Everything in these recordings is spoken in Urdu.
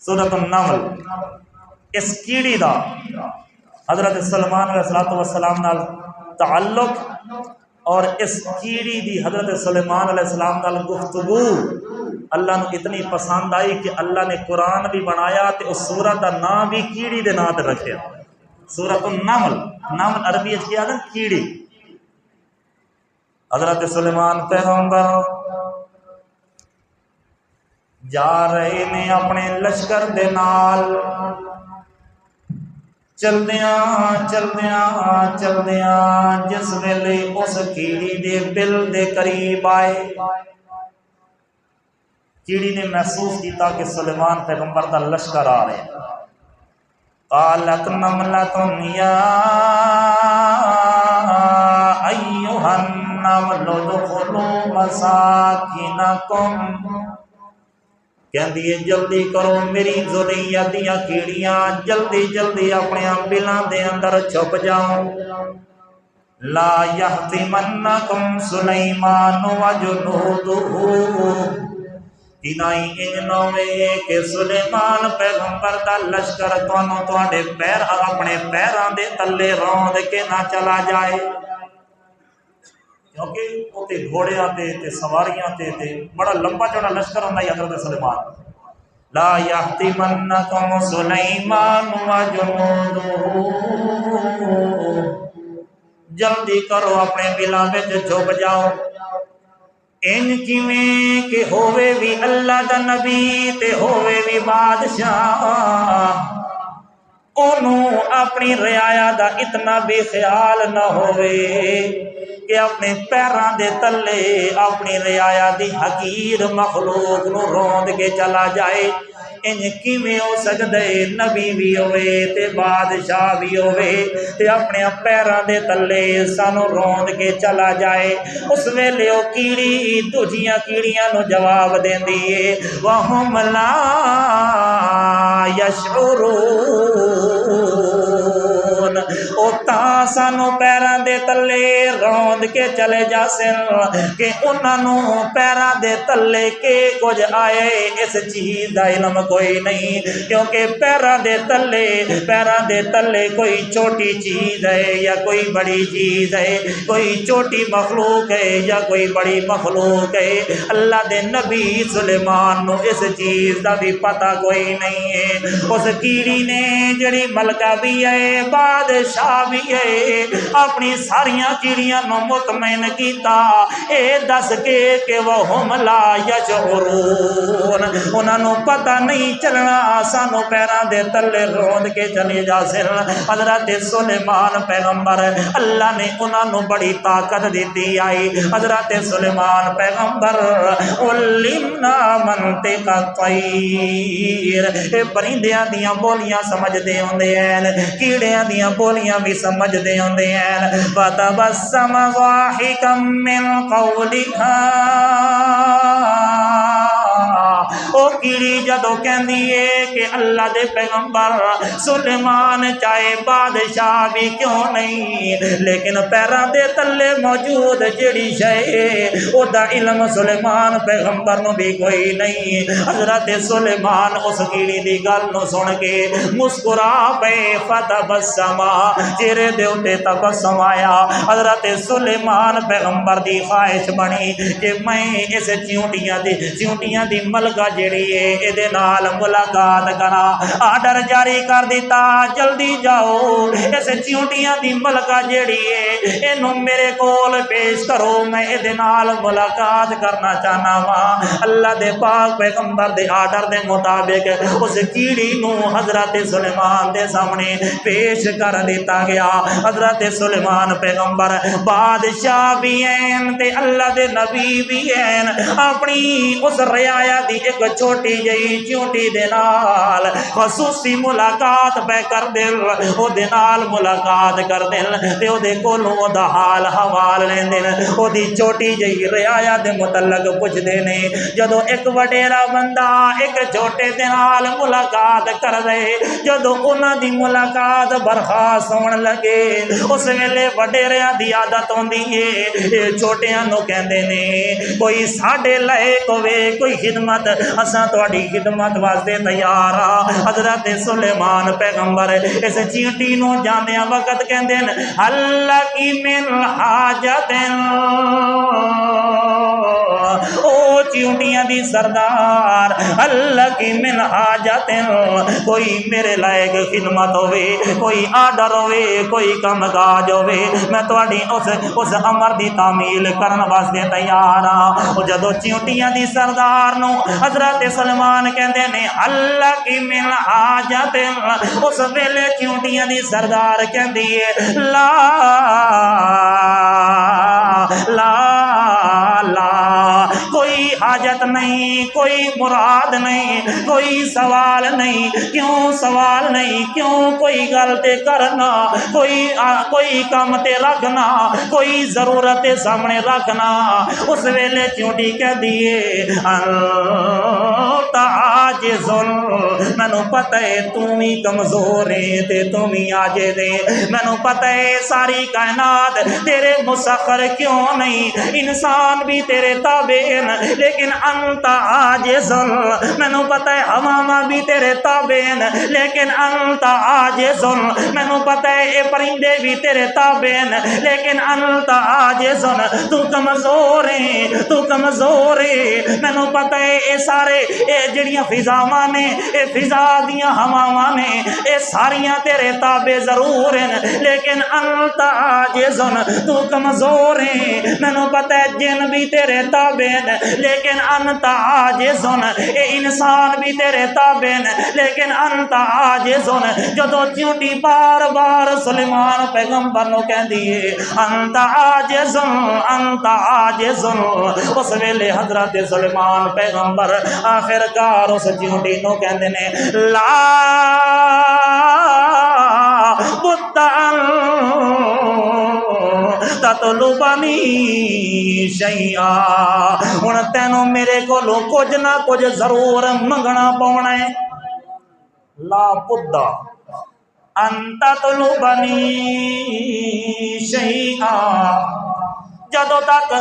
سورۃ النمل اس کیڑی دا حضرت سلیمان علیہ السلام نال تعلق اور اس کیڑی دی حضرت سلیمان علیہ السلام نال گفتگو اللہ نے اتنی پسند آئی کہ اللہ نے قرآن بھی بنایا تے اس سورت دا نام بھی کیڑی دے نام تے رکھیا، سورۃ النمل۔ نمل عربی کیا ہے کیڑی۔ حضرت سلیمان پیغمبر جا رہے نے اپنے لشکر دے نال، چلدیاں چلدیاں چلدیاں جس ویلے اس کیڑی دے بل دے قریب آئے، کیڑی نے محسوس کیتا کہ سلیمان پیغمبر دا لشکر آ رہے ہیں۔ قالت نملۃ یا ایھا النمل ادخلوا مساکنکم، کہندی ہے جلدی کرو میری ذریت دیاں کیڑیاں، جلدی جلدی اپنے بلاں دے اندر چھپ جاؤ۔ لا یحطمنکم سلیمان وجنودہ، کہ نہیں انہوں کہ سلیمان پیغمبر دا لشکر تانوں تواڈے پیر اپنے پیراں دے تلے روند کے نہ چلا جائے، کیونکہ اوتے گھوڑیاں تے سواریاں تے بڑا لمبا چوڑا لشکر ہوندا ہے حضرت سلیمان۔ لا یحطمنکم سلیمان وجنودہ، جلدی کرو اپنے بلاں وچ چھپ جاؤ۔ ان کیویں کہ ہووے بھی اللہ دا نبی تے ہووے بھی بادشاہ، انہوں اپنی رعایا دا اتنا بے خیال نہ ہووے کہ اپنے پیراں دے تلے اپنی رعایا دی حقیر مخلوق نو روند کے چلا جائے۔ ان کیویں ہو سکدا ہے نبی بھی ہوئے تے بادشاہ بھی ہوئے تے اپنے پیراں دے تلے سانو روند کے چلا جائے۔ اس ویلے او کیڑی دوجیاں کیڑیاں نو جواب دیندی ہے وَهُمْ لَا يَشْعُرُونَ، او تا سانو پیراں دے تلے روند کے چلے جاسن کہ انہاں نو پیراں دے تلے کے کچھ آئے اس چیز دا علم کوئی نہیں، کیونکہ پیراں دے تلے کوئی چھوٹی چیز ہے یا کوئی بڑی چیز ہے، کوئی چھوٹی مخلوق ہے یا کوئی بڑی مخلوق ہے۔ اللہ دے نبی سلیمان نو اس چیز دا بھی پتہ کوئی نہیں ہے۔ اس کیڑی نے جڑی ملکہ بھی ہے بادشاہ بھی ہے اپنی ساریاں کیڑیاں نو مطمئن کیتا اے دس کے کہ وَهُمْ لَا يَشْعُرُونَ، انہاں نو پتہ نہیں چلنا سانو پیراں دے تلے روند کے چلے جاسن۔ حضرت سلیمان پیغمبر اللہ نے انہاں نو بڑی طاقت دیتی آئی۔ حضرت سلیمان پیغمبر علمنا منطق الطیر، اے پرندیاں دیاں بولیاں سمجھ دے ہوندے ہیں، کیڑیاں دیاں بولیاں بھی سمجھ دے ہوندے ہیں۔ فتبسم ضاحکا من قولها، او کیڑی جدو کہندی ہے کہ اللہ دے پیغمبر سلیمان چاہے بادشاہ بھی کیوں نہیں لیکن پیراں دے تلے موجود جڑی شے او دا علم سلیمان پیغمبر نو بھی کوئی نہیں۔ حضرت سلیمان اس کیڑی دی گل نو سن کے مسکرا پے، فتبسم، چہرے دے اوتے تبسم آیا۔ حضرت سلیمان پیغمبر دی خواہش بنی کہ میں اس چیونٹیاں دی ملکہ جیڑی ہے اے دے نال ملاقات کرا۔ آرڈر جاری کر دیتا جلدی جاؤ اس چیونٹیاں دی ملکہ جیڑی ہے اینو میرے کول پیش کرو، میں اے دے نال ملاقات کرنا چاہنا وا۔ اللہ دے پاک پیغمبر دے آرڈر دے مطابق اس کیڑی نو حضرت سلیمان دے سامنے پیش کر دیتا گیا۔ حضرت سلیمان پیغمبر بادشاہ بھی ہیں تے اللہ دے نبی بھی ہیں، اپنی اس رعایا دی ایک چھوٹی جئی چیونٹی دے نال خصوصی ملاقات پہ کر دل، او دے نال ملاقات کر دل تے او دے کولوں او دا حال حوال لین دن، او دی چھوٹی جئی رعایا دے متعلق پوچھ دے نے۔ جدو ایک وڈیرا بندہ ایک چھوٹے دے نال ملاقات کر دے، جدو انہاں دی ملاقات برخاست ہون لگے اس ویلے وڈیریاں دی عادت ہوندی ہے چھوٹیاں نو کہندے نے کوئی ساڈے لائق ہوے کوئی خدمت اساں تہاڈی خدمت واسطے تیار ہاں۔ حضرت سلیمان پیغمبر اس چیونٹی نو جاندیاں وقت کہندے نے اللہ کی من حاجت او چیونٹیاں دی سردار اللہ کی من حاجت کوئی میرے لائق خدمت ہوئے کوئی آڈر ہوئے کوئی کم کاج ہوئے میں تہاڈی اس امر دی تعمیل کرن واسطے تیار ہاں۔ جدو چیونٹیاں دی سردار نو حضرت سلمان کہندے نے اللہ کی من حاجت اس ویلے چیونٹیاں دی سردار کہندی ہے لا لا لا کوئی حاجت نہیں کوئی مراد نہیں کوئی سوال نہیں کیوں سوال نہیں کیوں کوئی گل تے کرنا کوئی کام تے رکھنا کوئی ضرورت سامنے رکھنا اس ویلے چیونٹی کہہ دیے انت عاجز مینوں پتہ ہے تم ہی کمزور ہے تے تم ہی عاجز ہے مینوں پتہ ہے ساری کائنات تیرے مسخر کیوں نہیں انسان بھی تیرے تابع ہیں لیکن انت عاجز مینوں پتہ ہے ہواواں بھی تیرے تابع ہیں لیکن انت عاجز مینوں پتہ ہے اے پرندے بھی تیرے تابع ہیں لیکن انت عاجز تو کمزور ہے تو کمزور ہے مینوں پتہ ہے اے سارے اے جڑیاں فضاواں نے اے فضا دیاں ہواواں نے اے ساریاں تیرے تابع ضرور ہیں لیکن انت عاجز تو کمزور ہے مینوں پتہ ہے جن بھی تیرے تابع ہیں لیکن انت عاجز اے انسان بھی تیرے تابع ہیں لیکن انت عاجز جدو چیونٹی بار بار سلیمان پیغمبر نو کہندی ہے انت عاجز انت عاجز اس ویلے حضرت سلیمان پیغمبر آخر کار اس چیونٹی نو کہندے نے لا بد تطلبنی شیئا ہن تینوں میرے کولوں کچھ نہ کچھ ضرور منگنا پونا ہے لا بد ان تطلبنی شیئا جدوں تک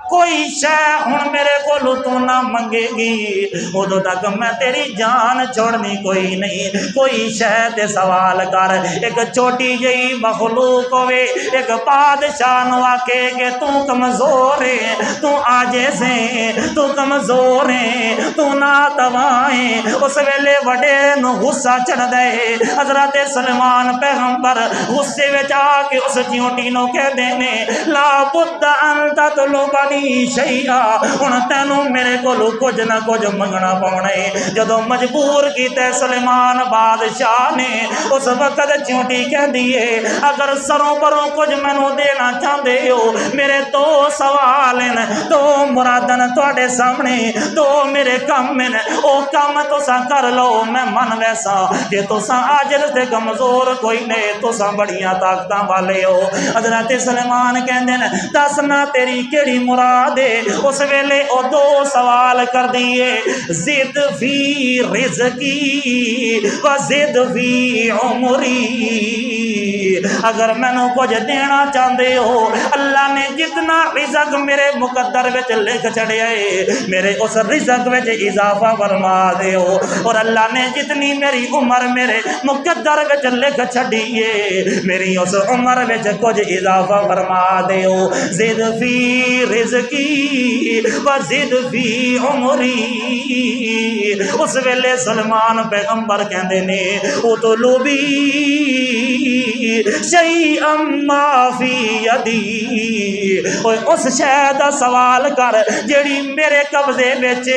کوئی شے ہن میرے کولوں تو نہ منگے گی ادو تک میں تیری جان چھوڑنی کوئی نہیں کوئی شے تے سوال کر ایک چھوٹی جئی مخلوق ہوئے ایک بادشاہ نو آکے کہ تو کمزور ہے تو عاجز ہے تو کمزور ہے تو ناتواں ہے اس ویلے وڈے نو غصہ چڑھ دے حضرت سلیمان پیغمبر غصے وچ آ کے اس چیونٹی نو کہہ دینے لا بد ان تطلبنی شیئا ہن تینوں میرے کولوں کچھ نہ کچھ منگنا پونا ہے جدوں مجبور کیتے سلیمان بادشاہ نے اس وقت چیونٹی کہہ دیے اگر سروں پروں کچھ مینوں دینا چاہندے ہو میرے دو سوال ہیں دو مرادن تواڈے سامنے دو میرے کم ہیں او کم تساں کر لو میں من ویسا کہ تساں عاجز تے کمزور کوئی نہیں تساں بڑیاں طاقتاں والے ہو حضرت سلیمان کہندے نے دس نہ تیری کیڑی مراد اس ویلے او دو سوال کر دیے زد فی رزقی و زد فی عمری اگر مینوں کچھ دینا چاہندے ہو اللہ نے جتنا رزق میرے مقدر وچ لکھ چھڑیا ہے میرے اس رزق وچ اضافہ فرما دیو اور اللہ نے جتنی میری عمر میرے مقدر وچ لکھ چھڑی ہے میری اس عمر وچ کچھ اضافہ فرما دیو زد فی رزقی وزد فی عمری اس ویلے سلمان پیغمبر کہندے نے اطلبی شیئا ما فی یدی اس شے دا سوال کر جیڑی میرے قبضے وچ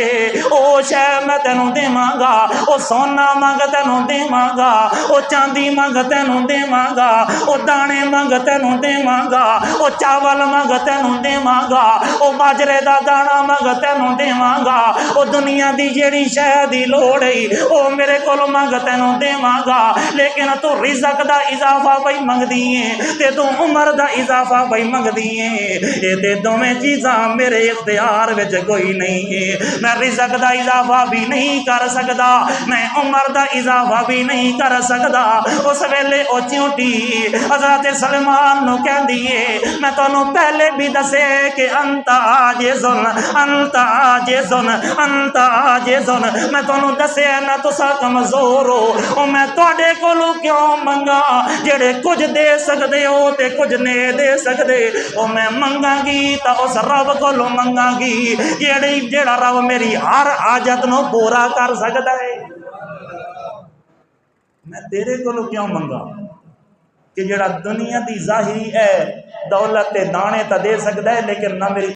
او شے میں تینوں دیواں گا او سونا منگ تینوں دیواں گا او چاندی منگ تینوں دیواں گا او دانے منگ تینوں دیواں گا او چاول منگ تینوں دیواں گا او باجرے دا دانا منگ تینوں دیواں گا او دنیا دی جیڑی شے دی لوڑ ہے او میرے کول منگ تینوں دیواں گا لیکن تو رزق دا اضافہ پئی منگ دیئے تے تو عمر دا اضافہ بھائی منگ دیئے یہ تے دومیں چیزاں میرے اختیار وچ کوئی نہیں ہے میں رزق دا اضافہ بھی نہیں کر سکتا میں عمر دا اضافہ بھی نہیں کر سکتا اس ویلے او چونٹی حضرت سلمان نو کہہ دیئے میں تانوں پہلے بھی دسے کہ انت عاجزن انت عاجزن انت عاجزن میں تانوں دسے نہ تسا کمزور ہو او میں تواڈے کولوں کیوں منگا جڑے کچھ دے سکدے ہو تے کچھ نہیں دے سکدے او میں منگاں گی تا اس رب کولوں منگاں گی جڑا رب میری ہر حاجت نو پورا کر سکدا ہے میں تیرے کولوں کیوں منگا کہ جڑا دنیا دی ظاہری ہے دولت تے دانے تا دے سکدا ہے لیکن نہ میری